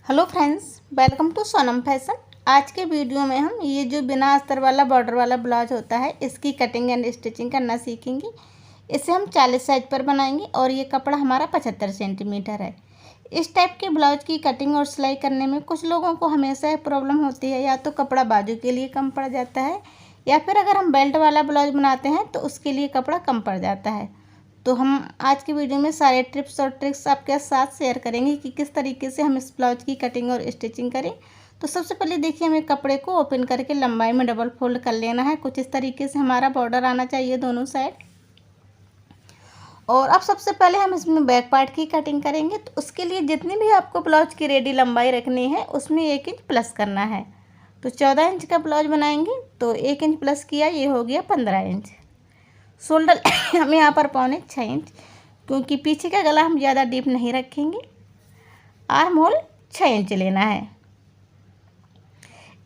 Hello friends, welcome to Sonam fashion. आज के video में हम ये जो बिना अस्तर वाला बॉर्डर वाला ब्लाउज होता है इसकी कटिंग एंड स्टिचिंग करना सीखेंगे। इसे हम 40 साइज पर बनाएंगे और ये कपड़ा हमारा 75 सेंटीमीटर है। इस टाइप के ब्लाउज की कटिंग और सिलाई करने में कुछ लोगों को हमेशा प्रॉब्लम होती है, या तो कपड़ा बाजू के लिए कम पड़ जाता है, या फिर अगर हम बेल्ट वाला ब्लाउज बनाते हैं तो उसके लिए कपड़ा कम पड़ जाता है। तो हम आज की वीडियो में सारे टिप्स और ट्रिक्स आपके साथ शेयर करेंगे कि किस तरीके से हम इस ब्लाउज की कटिंग और स्टिचिंग करें। तो सबसे पहले देखिए, हमें कपड़े को ओपन करके लंबाई में डबल फोल्ड कर लेना है। कुछ इस तरीके से हमारा बॉर्डर आना चाहिए दोनों साइड। और अब सबसे पहले हम इसमें बैक पार्ट की कटिंग करेंगे। तो उसके लिए जितनी भी आपको ब्लाउज की रेडी लंबाई रखनी है उसमें 1 इंच प्लस करना है। तो 14 इंच का ब्लाउज बनाएंगे तो 1 इंच प्लस किया, ये हो गया 15 इंच। शोल्डर हम यहाँ पर 6.25 इंच, क्योंकि पीछे का गला हम ज़्यादा डीप नहीं रखेंगे। आर्म होल 6 इंच लेना है।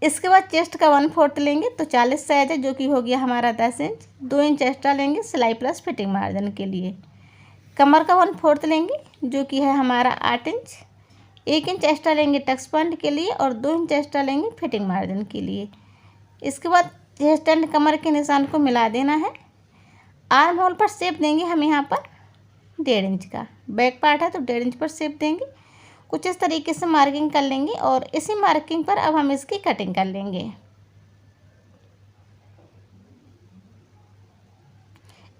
इसके बाद चेस्ट का 1/4 लेंगे तो 40 साइज है, जो कि हो गया हमारा 10 इंच। 2 इंच एक्स्ट्रा लेंगे सिलाई प्लस फिटिंग मार्जिन के लिए। कमर का 1/4 लेंगे जो कि है हमारा 8 इंच। 1 इंच एक्स्ट्रा लेंगे टक्स पॉइंट के लिए और 2 इंच एक्स्ट्रा लेंगे फिटिंग मार्जिन के लिए। इसके बाद चेस्ट एंड कमर के निशान को मिला देना है। आर्म होल पर शेप देंगे हम यहाँ पर 1.5 इंच का। बैक पार्ट है तो 1.5 इंच पर शेप देंगे। कुछ इस तरीके से मार्किंग कर लेंगे और इसी मार्किंग पर अब हम इसकी कटिंग कर लेंगे।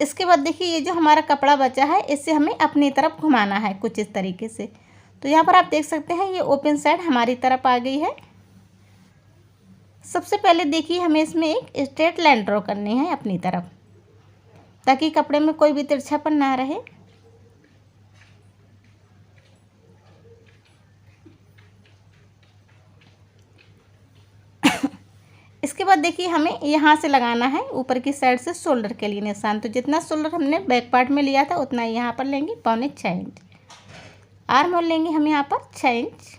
इसके बाद देखिए, ये जो हमारा कपड़ा बचा है इसे हमें अपनी तरफ घुमाना है कुछ इस तरीके से। तो यहाँ पर आप देख सकते हैं ये ओपन साइड हमारी तरफ आ गई है। सबसे पहले देखिए, हमें इसमें एक स्ट्रेट लाइन ड्रॉ करनी है अपनी तरफ, ताकि कपड़े में कोई भी तिरछापन ना रहे। इसके बाद देखिए, हमें यहाँ से लगाना है ऊपर की साइड से शोल्डर के लिए निशान। तो जितना शोल्डर हमने बैक पार्ट में लिया था उतना ही यहाँ पर लेंगे 6.25 इंच। आर्म होल लेंगे हम यहाँ पर 6 इंच।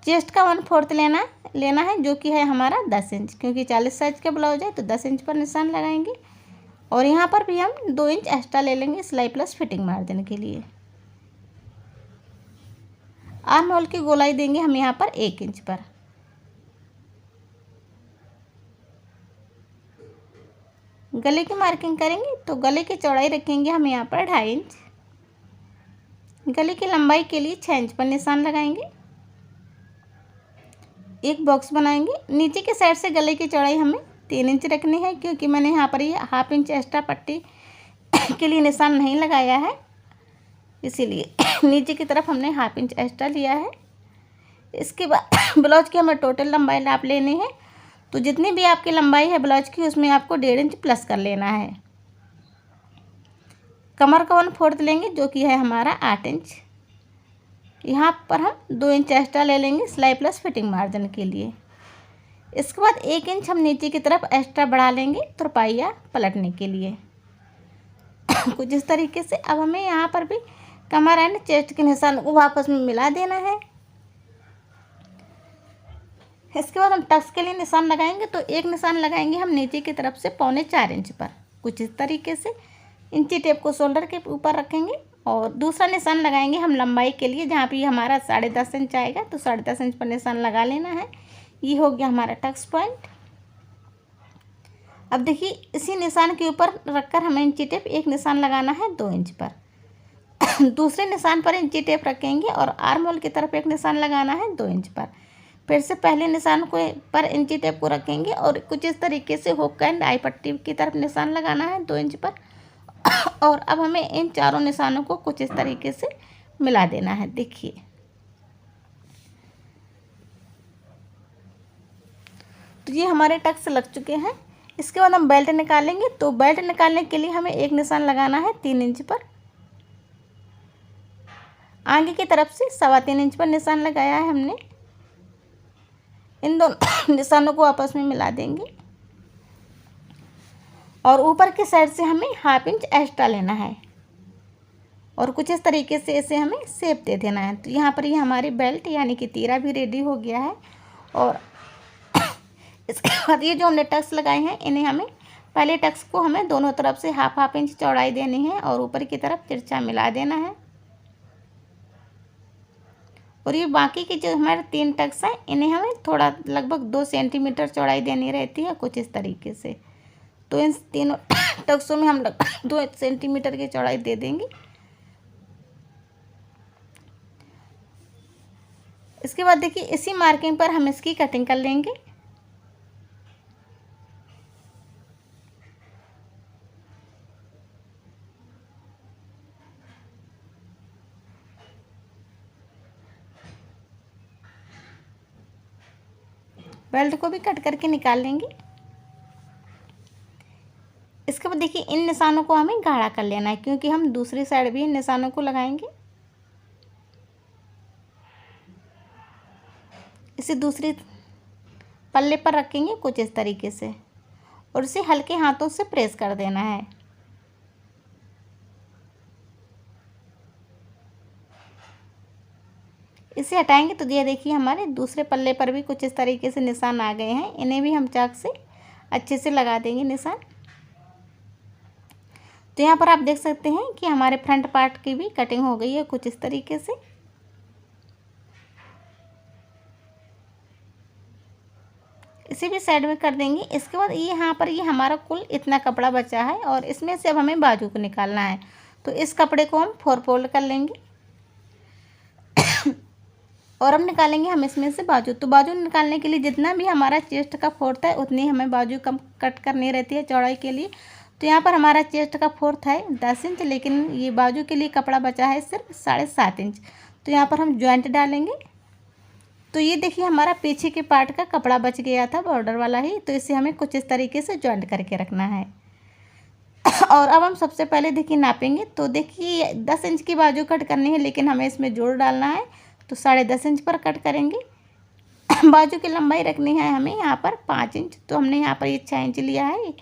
चेस्ट का 1/4 लेना है जो कि है हमारा 10 इंच, क्योंकि 40 साइज का ब्लाउज है तो 10 इंच पर निशान लगाएंगे। और यहाँ पर भी हम 2 इंच एक्स्ट्रा ले लेंगे सिलाई प्लस फिटिंग मार्जिन के लिए। आर्म होल की गोलाई देंगे हम यहाँ पर 1 इंच पर। गले की मार्किंग करेंगे तो गले की चौड़ाई रखेंगे हम यहाँ पर 2.5 इंच। गले की लंबाई के लिए 6 इंच पर निशान लगाएंगे। एक बॉक्स बनाएंगे। नीचे के साइड से गले की चौड़ाई हमें 3 इंच रखनी है, क्योंकि मैंने यहाँ पर ये 1/2 इंच एक्स्ट्रा पट्टी के लिए निशान नहीं लगाया है, इसीलिए नीचे की तरफ हमने 1/2 इंच एक्स्ट्रा लिया है। इसके बाद ब्लाउज की हमें टोटल लंबाई नाप लेनी है। तो जितनी भी आपकी लंबाई है ब्लाउज की उसमें आपको 1.5 इंच प्लस कर लेना है। कमर का 1/4 लेंगे जो कि है हमारा 8 इंच। यहाँ पर हम 2 इंच एक्स्ट्रा ले लेंगे सिलाई प्लस फिटिंग मार्जिन के लिए। इसके बाद 1 इंच हम नीचे की तरफ एक्स्ट्रा बढ़ा लेंगे तुरपाइया पलटने के लिए। कुछ इस तरीके से अब हमें यहाँ पर भी कमर एंड चेस्ट के निशान को वापस में मिला देना है। इसके बाद हम टक्स के लिए निशान लगाएंगे। तो एक निशान लगाएंगे हम नीचे की तरफ से 4.25 इंच पर। कुछ इस तरीके से इंची टेप को शोल्डर के ऊपर रखेंगे और दूसरा निशान लगाएंगे हम लंबाई के लिए, जहाँ पे हमारा 10.5 इंच आएगा तो 10.5 इंच पर निशान लगा लेना है। ये हो गया हमारा टक्स पॉइंट। अब देखिए, इसी निशान के ऊपर रखकर हमें इंची टेप एक निशान लगाना है 2 इंच पर। दूसरे निशान पर इंची टेप रखेंगे और आर्म होल की तरफ एक निशान लगाना है 2 इंच पर। फिर से पहले निशान को पर इंची टेप को रखेंगे और कुछ इस तरीके से हुक एंड आई पट्टी की तरफ निशान लगाना है 2 इंच पर। और अब हमें इन चारों निशानों को कुछ इस तरीके से मिला देना है। देखिए, तो ये हमारे टक्स लग चुके हैं। इसके बाद हम बेल्ट निकालेंगे। तो बेल्ट निकालने के लिए हमें एक निशान लगाना है 3 इंच पर। आगे की तरफ से 3.25 इंच पर निशान लगाया है हमने। इन दोनों निशानों को आपस में मिला देंगे और ऊपर की साइड से हमें 1/2 इंच एक्स्ट्रा लेना है और कुछ इस तरीके से इसे हमें शेप दे देना है। तो यहाँ पर ये हमारी बेल्ट यानी कि तीरा भी रेडी हो गया है। और इसके बाद ये जो हमने टक्स लगाए हैं इन्हें हमें पहले टक्स को हमें दोनों तरफ से हाफ हाफ इंच चौड़ाई देनी है और ऊपर की तरफ तिरछा मिला देना है। और ये बाकी के जो हमारे 3 टक्स हैं इन्हें हमें थोड़ा लगभग 2 सेंटीमीटर चौड़ाई देनी रहती है, कुछ इस तरीके से। तो इन तीनों टक्सों में हम लगभग 2 सेंटीमीटर की चौड़ाई दे देंगे। इसके बाद देखिए इसी मार्किंग पर हम इसकी कटिंग कर लेंगे। बेल्ट को भी कट करके निकाल लेंगे। इसके बाद देखिए इन निशानों को हमें गाढ़ा कर लेना है, क्योंकि हम दूसरी साइड भी इन निशानों को लगाएंगे। इसे दूसरी पल्ले पर रखेंगे कुछ इस तरीके से और इसे हल्के हाथों से प्रेस कर देना है। इसे हटाएंगे तो ये देखिए हमारे दूसरे पल्ले पर भी कुछ इस तरीके से निशान आ गए हैं। इन्हें भी हम चाक से अच्छे से लगा देंगे निशान। तो यहाँ पर आप देख सकते हैं कि हमारे फ्रंट पार्ट की भी कटिंग हो गई है कुछ इस तरीके से। इसे भी साइड में कर देंगे। इसके बाद ये यहाँ पर ये हमारा कुल इतना कपड़ा बचा है और इसमें से अब हमें बाजू को निकालना है। तो इस कपड़े को हम 4 फोल्ड कर लेंगे और अब निकालेंगे हम इसमें से बाजू। तो बाजू निकालने के लिए जितना भी हमारा चेस्ट का फोर्थ है उतनी हमें बाजू कम कट करनी रहती है चौड़ाई के लिए। तो यहाँ पर हमारा चेस्ट का फोर्थ है 10 इंच, लेकिन ये बाजू के लिए कपड़ा बचा है सिर्फ 7.5 इंच। तो यहाँ पर हम जॉइंट डालेंगे। तो ये देखिए हमारा पीछे के पार्ट का कपड़ा बच गया था बॉर्डर वाला ही, तो इसे हमें कुछ इस तरीके से जॉइंट करके रखना है। और अब हम सबसे पहले देखिए नापेंगे। तो देखिए 10 इंच की बाजू कट करनी है, लेकिन हमें इसमें जोड़ डालना है, तो 10.5 इंच पर कट करेंगे। बाजू की लंबाई रखनी है हमें यहाँ पर 5 इंच। तो हमने यहाँ पर ये 6 इंच लिया है,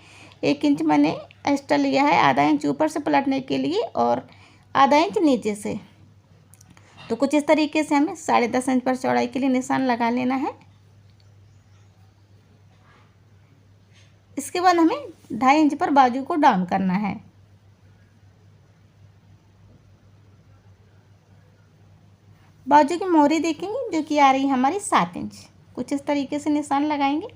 1 इंच मैंने एक्स्ट्रा लिया है, आधा इंच ऊपर से पलटने के लिए और आधा इंच नीचे से। तो कुछ इस तरीके से हमें 10.5 इंच पर चौड़ाई के लिए निशान लगा लेना है। इसके बाद हमें 2.5 इंच पर बाजू को डाउन करना है। बाजू की मोहरी देखेंगे जो कि आ रही है हमारी 7 इंच। कुछ इस तरीके से निशान लगाएंगे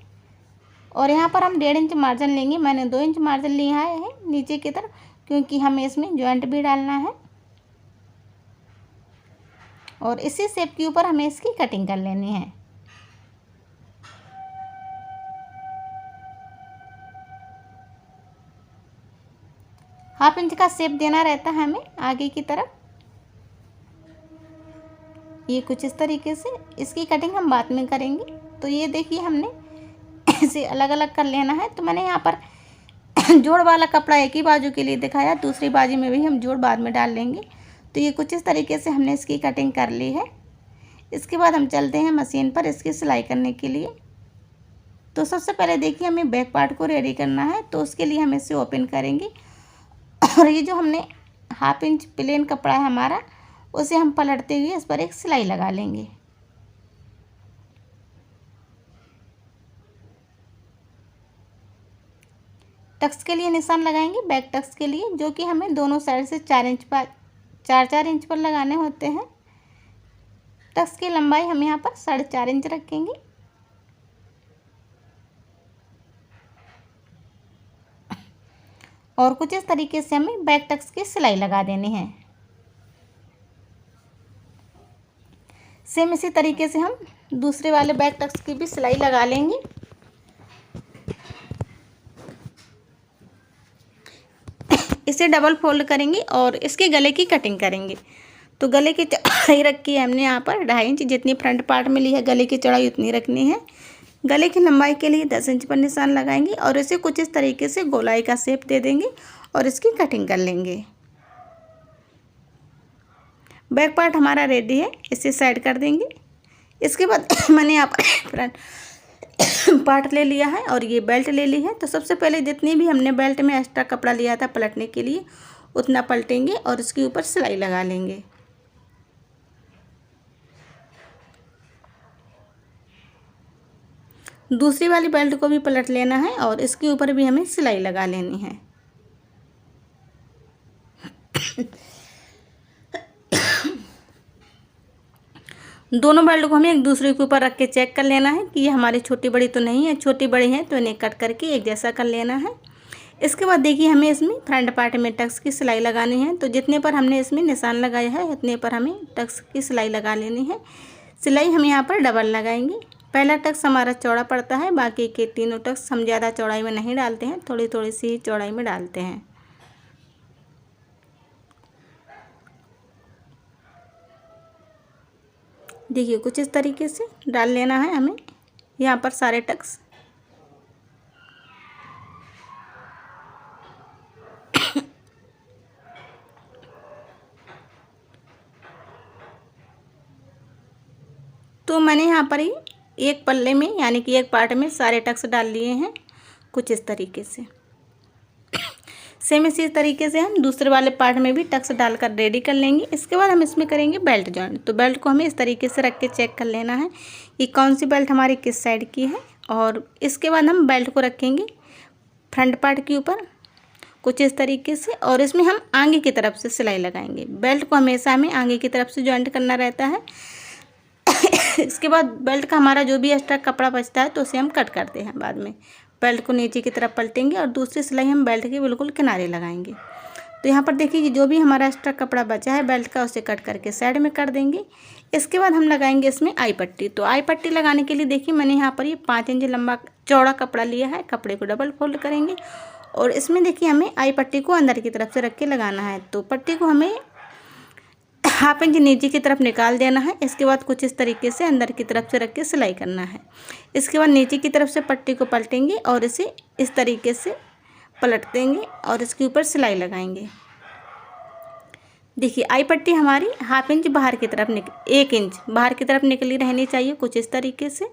और यहाँ पर हम 1.5 इंच मार्जिन लेंगे। मैंने 2 इंच मार्जिन लिया है नीचे की तरफ, क्योंकि हमें इसमें जॉइंट भी डालना है और इसी शेप के ऊपर हमें इसकी कटिंग कर लेनी है। हाफ इंच का शेप देना रहता है हमें आगे की तरफ। ये कुछ इस तरीके से, इसकी कटिंग हम बाद में करेंगे। तो ये देखिए हमने इसे अलग अलग कर लेना है। तो मैंने यहाँ पर जोड़ वाला कपड़ा एक ही बाजू के लिए दिखाया, दूसरी बाजू में भी हम जोड़ बाद में डाल लेंगे। तो ये कुछ इस तरीके से हमने इसकी कटिंग कर ली है। इसके बाद हम चलते हैं मशीन पर इसकी सिलाई करने के लिए। तो सबसे पहले देखिए हमें बैक पार्ट को रेडी करना है, तो उसके लिए हम इसे ओपन करेंगे और ये जो हमने हाफ इंच प्लेन कपड़ा है हमारा, उसे हम पलटते हुए इस पर एक सिलाई लगा लेंगे। टक्स के लिए निशान लगाएंगे बैक टक्स के लिए, जो कि हमें दोनों साइड से 4 इंच पर लगाने होते हैं। टक्स की लंबाई हम यहाँ पर 4.5 इंच रखेंगे। और कुछ इस तरीके से हमें बैक टक्स की सिलाई लगा देनी है। सेम इसी तरीके से हम दूसरे वाले बैक टक्स की भी सिलाई लगा लेंगे। इसे डबल फोल्ड करेंगे और इसके गले की कटिंग करेंगे। तो गले की चौड़ाई रखी है हमने यहाँ पर 2.5 इंच, जितनी फ्रंट पार्ट में ली है गले की चौड़ाई उतनी रखनी है। गले की लंबाई के लिए 10 इंच पर निशान लगाएंगे और इसे कुछ इस तरीके से गोलाई का शेप दे देंगे और इसकी कटिंग कर लेंगे। बैक पार्ट हमारा रेडी है, इसे साइड कर देंगे। इसके बाद मैंने यहाँ पर फ्रंट पार्ट ले लिया है और ये बेल्ट ले ली है। तो सबसे पहले जितनी भी हमने बेल्ट में एक्स्ट्रा कपड़ा लिया था पलटने के लिए उतना पलटेंगे और इसके ऊपर सिलाई लगा लेंगे। दूसरी वाली बेल्ट को भी पलट लेना है और इसके ऊपर भी हमें सिलाई लगा लेनी है। दोनों बेल्ट को हमें एक दूसरे के ऊपर रख के चेक कर लेना है कि ये हमारी छोटी बड़ी तो नहीं है। छोटी बड़ी है तो इन्हें कट करके एक जैसा कर लेना है। इसके बाद देखिए हमें इसमें फ्रंट पार्ट में टक्स की सिलाई लगानी है। तो जितने पर हमने इसमें निशान लगाया है उतने पर हमें टक्स की सिलाई लगा लेनी है। सिलाई हम यहाँ पर डबल लगाएंगे। पहला टक्स हमारा चौड़ा पड़ता है, बाकी के तीनों टक्स हम ज़्यादा चौड़ाई में नहीं डालते हैं, थोड़ी थोड़ी सी चौड़ाई में डालते हैं। देखिए कुछ इस तरीके से डाल लेना है हमें यहाँ पर सारे टक्स। तो मैंने यहाँ पर ही एक पल्ले में यानी कि एक पार्ट में सारे टक्स डाल लिए हैं कुछ इस तरीके से। सेम इसी तरीके से हम दूसरे वाले पार्ट में भी टक्स डालकर रेडी कर लेंगे। इसके बाद हम इसमें करेंगे बेल्ट जॉइंट। तो बेल्ट को हमें इस तरीके से रख के चेक कर लेना है कि कौन सी बेल्ट हमारी किस साइड की है। और इसके बाद हम बेल्ट को रखेंगे फ्रंट पार्ट के ऊपर कुछ इस तरीके से, और इसमें हम आगे की तरफ से सिलाई लगाएंगे। बेल्ट को हमेशा हमें आगे की तरफ से जॉइंट करना रहता है। इसके बाद बेल्ट का हमारा जो भी एक्स्ट्रा कपड़ा बचता है तो उसे हम कट करते हैं बाद में। बेल्ट को नीचे की तरफ पलटेंगे और दूसरी सिलाई हम बेल्ट के बिल्कुल किनारे लगाएंगे। तो यहाँ पर देखिए कि जो भी हमारा एक्स्ट्रा कपड़ा बचा है बेल्ट का उसे कट करके साइड में कर देंगे। इसके बाद हम लगाएंगे इसमें आई पट्टी। तो आई पट्टी लगाने के लिए देखिए मैंने यहाँ पर ये 5 इंच लंबा चौड़ा कपड़ा लिया है। कपड़े को डबल फोल्ड करेंगे और इसमें देखिए हमें आई पट्टी को अंदर की तरफ से रख के लगाना है। तो पट्टी को हमें 1/2 इंच नीचे की तरफ निकाल देना है। इसके बाद कुछ इस तरीके से अंदर की तरफ से रख के सिलाई करना है। इसके बाद नीचे की तरफ से पट्टी को पलटेंगे और इसे इस तरीके से पलट देंगे और इसके ऊपर सिलाई लगाएंगे। देखिए आई पट्टी हमारी 1/2 इंच बाहर की तरफ 1 इंच बाहर की तरफ निकली रहनी चाहिए कुछ इस तरीके से।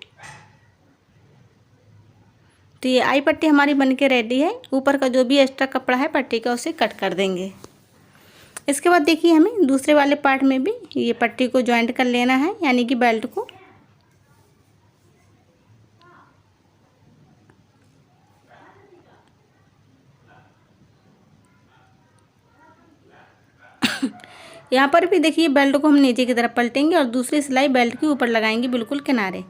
तो ये आई पट्टी हमारी बनके रेडी है। ऊपर का जो भी एक्स्ट्रा कपड़ा है पट्टी का उसे कट कर देंगे। इसके बाद देखिए हमें दूसरे वाले पार्ट में भी ये पट्टी को जॉइंट कर लेना है यानी कि बेल्ट को। यहाँ पर भी देखिए बेल्ट को हम नीचे की तरफ पलटेंगे और दूसरी सिलाई बेल्ट के ऊपर लगाएंगे बिल्कुल किनारे।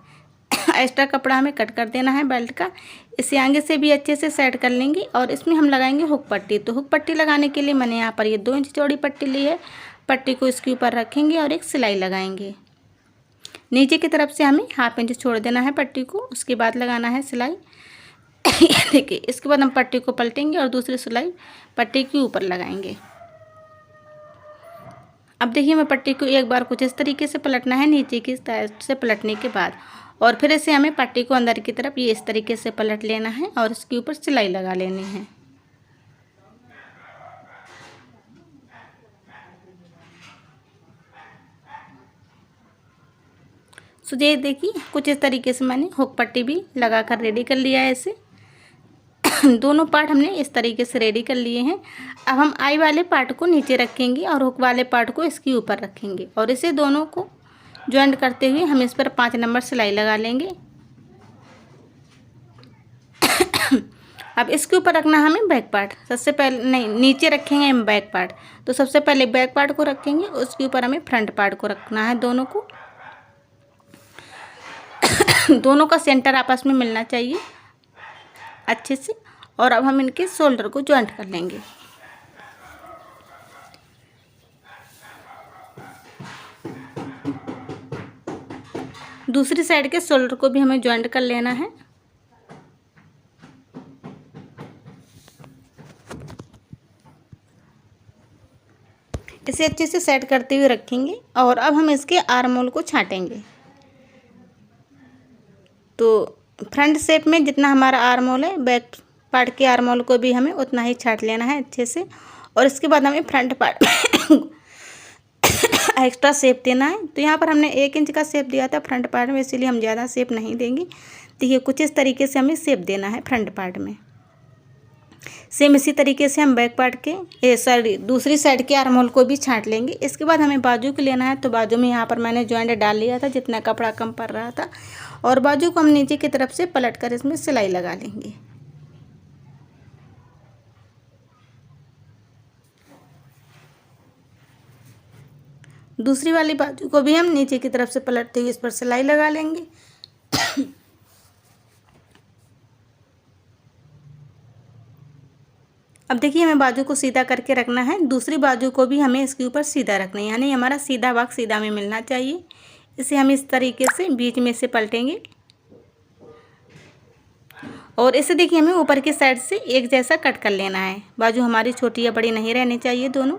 एक्स्ट्रा कपड़ा हमें कट कर देना है बेल्ट का। इसे आगे से भी अच्छे से सेट कर लेंगे और इसमें हम लगाएंगे हुक पट्टी। तो हुक पट्टी लगाने के लिए मैंने यहाँ पर ये 2 इंच चौड़ी पट्टी ली है। पट्टी को इसके ऊपर रखेंगे और एक सिलाई लगाएंगे। नीचे की तरफ से हमें 1/2 इंच छोड़ देना है पट्टी को, उसके बाद लगाना है सिलाई। देखिए इसके बाद हम पट्टी को पलटेंगे और दूसरी सिलाई पट्टी के ऊपर लगाएंगे। अब देखिए हमें पट्टी को एक बार कुछ इस तरीके से पलटना है नीचे की साइड से पलटने के बाद, और फिर इसे हमें पट्टी को अंदर की तरफ ये इस तरीके से पलट लेना है और इसके ऊपर सिलाई लगा लेनी है। सो ये देखिए कुछ इस तरीके से मैंने हुक पट्टी भी लगा कर रेडी कर लिया है इसे। दोनों पार्ट हमने इस तरीके से रेडी कर लिए हैं। अब हम आई वाले पार्ट को नीचे रखेंगे और हुक वाले पार्ट को इसके ऊपर रखेंगे और इसे दोनों को ज्वाइंट करते हुए हम इस पर 5 नंबर सिलाई लगा लेंगे। अब इसके ऊपर रखना हमें बैक पार्ट। सबसे पहले नहीं, नीचे रखेंगे हम बैक पार्ट। तो सबसे पहले बैक पार्ट को रखेंगे, उसके ऊपर हमें फ्रंट पार्ट को रखना है। दोनों को दोनों का सेंटर आपस में मिलना चाहिए अच्छे से। और अब हम इनके शोल्डर को ज्वाइंट कर लेंगे। दूसरी साइड के शोल्डर को भी हमें ज्वाइंट कर लेना है। इसे अच्छे से सेट करते हुए रखेंगे और अब हम इसके आर्म होल को छांटेंगे। तो फ्रंट शेप में जितना हमारा आर्म होल है, बैक पार्ट के आर्म होल को भी हमें उतना ही छांट लेना है अच्छे से। और इसके बाद हमें फ्रंट पार्ट एक्स्ट्रा शेप देना है। तो यहाँ पर हमने 1 इंच का शेप दिया था फ्रंट पार्ट में, इसीलिए हम ज़्यादा शेप नहीं देंगे। देखिए कुछ इस तरीके से हमें शेप देना है फ्रंट पार्ट में। सेम इसी तरीके से हम बैक पार्ट के दूसरी साइड के आर्म होल को भी छांट लेंगे। इसके बाद हमें बाजू को लेना है। तो बाजू में यहाँ पर मैंने जॉइंट डाल लिया था जितना कपड़ा कम पड़ रहा था, और बाजू को हम नीचे की तरफ से पलट कर इसमें सिलाई लगा लेंगे। दूसरी वाली बाजू को भी हम नीचे की तरफ से पलटते हुए इस पर सिलाई लगा लेंगे। अब देखिए हमें बाजू को सीधा करके रखना है, दूसरी बाजू को भी हमें इसके ऊपर सीधा रखना है, यानी हमारा सीधा भाग सीधा में मिलना चाहिए। इसे हम इस तरीके से बीच में से पलटेंगे और इसे देखिए हमें ऊपर की साइड से एक जैसा कट कर लेना है। बाजू हमारी छोटी या बड़ी नहीं रहनी चाहिए दोनों।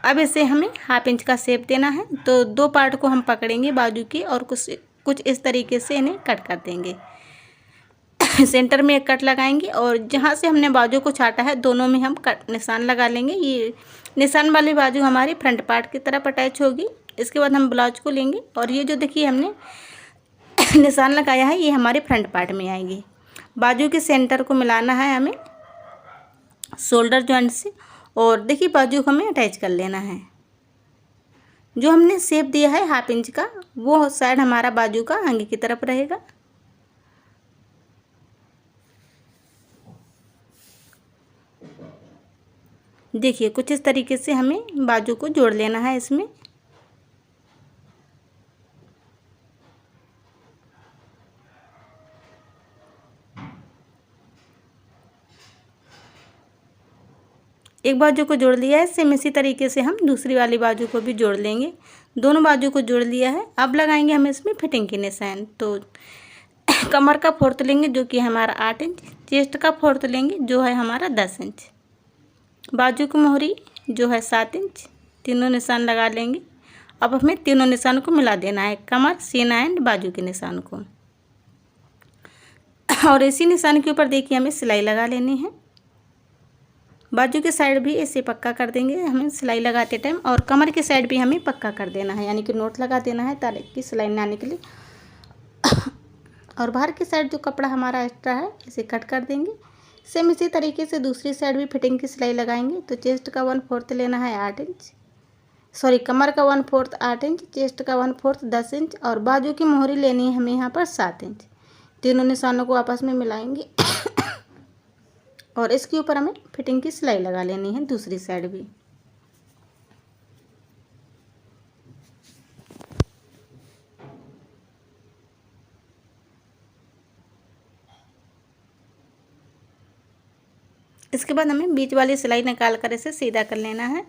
अब इसे हमें 1/2 इंच का शेप देना है, तो 2 पार्ट को हम पकड़ेंगे बाजू के और कुछ इस तरीके से इन्हें कट कर देंगे। सेंटर में एक कट लगाएंगे और जहाँ से हमने बाजू को छाटा है दोनों में हम कट निशान लगा लेंगे। ये निशान वाली बाजू हमारी फ्रंट पार्ट की तरफ अटैच होगी। इसके बाद हम ब्लाउज को लेंगे और ये जो देखिए हमने निशान लगाया है ये हमारे फ्रंट पार्ट में आएगी। बाजू के सेंटर को मिलाना है हमें शोल्डर जॉइंट से और देखिए बाजू को हमें अटैच कर लेना है। जो हमने शेप दिया है 1/2 इंच का वो साइड हमारा बाजू का आगे की तरफ रहेगा। देखिए कुछ इस तरीके से हमें बाजू को जोड़ लेना है इसमें। एक बाजू को जोड़ लिया है, सेम इसी तरीके से हम दूसरी वाली बाजू को भी जोड़ लेंगे। दोनों बाजू को जोड़ लिया है। अब लगाएंगे हम इसमें फिटिंग की निशान। तो कमर का 4th लेंगे जो कि हमारा 8 इंच, चेस्ट का 4th लेंगे जो है हमारा 10 इंच, बाजू की मोहरी जो है 7 इंच। तीनों निशान लगा लेंगे। अब हमें तीनों निशान को मिला देना है, कमर, सीना एंड बाजू के निशान को। और इसी निशान के ऊपर देखिए हमें सिलाई लगा लेनी है। बाजू के साइड भी इसे पक्का कर देंगे हमें सिलाई लगाते टाइम, और कमर के साइड भी हमें पक्का कर देना है, यानी कि नोट लगा देना है ताकि सिलाई ना निकले। और बाहर की साइड जो कपड़ा हमारा एक्स्ट्रा है इसे कट कर देंगे। सेम इसी तरीके से दूसरी साइड भी फिटिंग की सिलाई लगाएंगे। तो चेस्ट का 1/4 लेना है 8 इंच, सॉरी कमर का 1/4 8 इंच, चेस्ट का 1/4 10 इंच और बाजू की मोहरी लेनी है हमें यहाँ पर 7 इंच। तीनों निशानों को आपस में मिलाएंगे और इसके ऊपर हमें फिटिंग की सिलाई लगा लेनी है दूसरी साइड भी। इसके बाद हमें बीच वाली सिलाई निकाल कर इसे सीधा कर लेना है।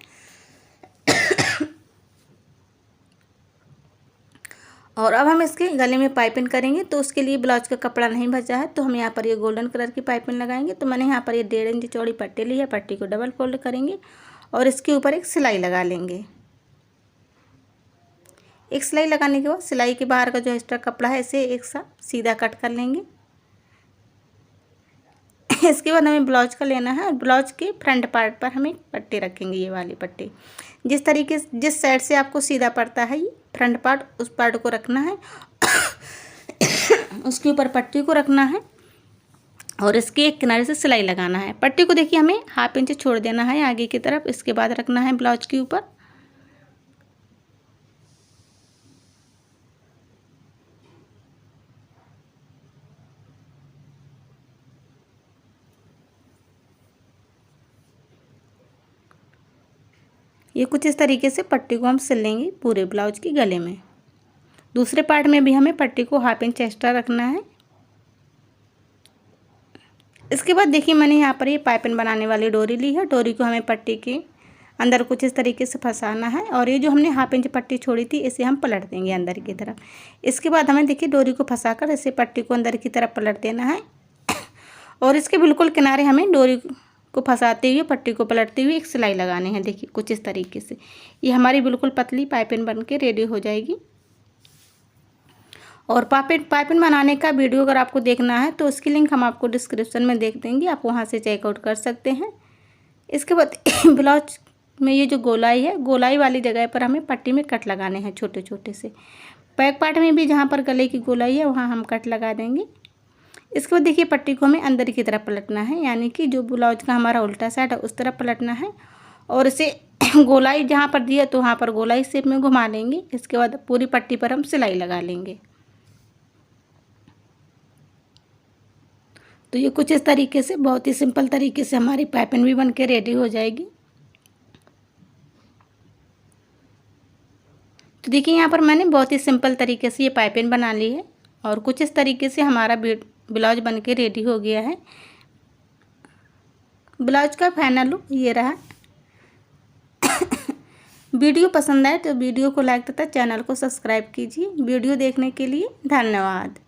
और अब हम इसके गले में पाइपिंग करेंगे। तो उसके लिए ब्लाउज का कपड़ा नहीं बचा है तो हम यहाँ पर ये गोल्डन कलर की पाइपिंग लगाएंगे। तो मैंने यहाँ पर ये 1.5 इंच चौड़ी पट्टी ली है। पट्टी को डबल फोल्ड करेंगे और इसके ऊपर एक सिलाई लगा लेंगे। एक सिलाई लगाने के बाद सिलाई के बाहर का जो एक्स्ट्रा कपड़ा है इसे एक साथ सीधा कट कर लेंगे। इसके बाद हमें ब्लाउज का लेना है और ब्लाउज के फ्रंट पार्ट पर हमें पट्टी रखेंगे। ये वाली पट्टी जिस साइड से आपको सीधा पड़ता है ये फ्रंट पार्ट उस पार्ट को रखना है। उसके ऊपर पट्टी को रखना है और इसके एक किनारे से सिलाई लगाना है। पट्टी को देखिए हमें 1/2 इंच छोड़ देना है आगे की तरफ। इसके बाद रखना है ब्लाउज के ऊपर। ये कुछ इस तरीके से पट्टी को हम सिल लेंगे पूरे ब्लाउज के गले में। दूसरे पार्ट में भी हमें पट्टी को 1/2 इंच एक्स्ट्रा रखना है। इसके बाद देखिए मैंने यहाँ पर ये पाइपिंग बनाने वाली डोरी ली है। डोरी को हमें पट्टी के अंदर कुछ इस तरीके से फंसाना है और ये जो हमने 1/2 इंच पट्टी छोड़ी थी इसे हम पलट देंगे अंदर की तरफ। इसके बाद हमें देखिए डोरी को फंसाकर इसे पट्टी को अंदर की तरफ पलट देना है और इसके बिल्कुल किनारे हमें डोरी को फंसाते हुए पट्टी को पलटते हुए एक सिलाई लगानी है। देखिए कुछ इस तरीके से ये हमारी बिल्कुल पतली पाइपिंग बन के रेडी हो जाएगी। और पाइपिंग बनाने का वीडियो अगर आपको देखना है तो उसकी लिंक हम आपको डिस्क्रिप्शन में देख देंगे, आप वहां से चेकआउट कर सकते हैं। इसके बाद ब्लाउज में ये जो गोलाई है, गोलाई वाली जगह पर हमें पट्टी में कट लगाने हैं छोटे छोटे से। बैक पार्ट में भी जहाँ पर गले की गोलाई है वहाँ हम कट लगा देंगे। इसके बाद देखिए पट्टी को हमें अंदर की तरफ पलटना है, यानी कि जो ब्लाउज का हमारा उल्टा साइड है उस तरफ पलटना है और इसे गोलाई जहाँ पर दी है तो वहाँ पर गोलाई शेप में घुमा लेंगे। इसके बाद पूरी पट्टी पर हम सिलाई लगा लेंगे। तो ये कुछ इस तरीके से बहुत ही सिंपल तरीके से हमारी पाइपिंग भी बन के रेडी हो जाएगी। तो देखिए यहाँ पर मैंने बहुत ही सिंपल तरीके से ये पाइपिंग बना ली है और कुछ इस तरीके से हमारा ब्लाउज बन के रेडी हो गया है। ब्लाउज का फाइनल लुक ये रहा। वीडियो पसंद आए तो वीडियो को लाइक तथा चैनल को सब्सक्राइब कीजिए। वीडियो देखने के लिए धन्यवाद।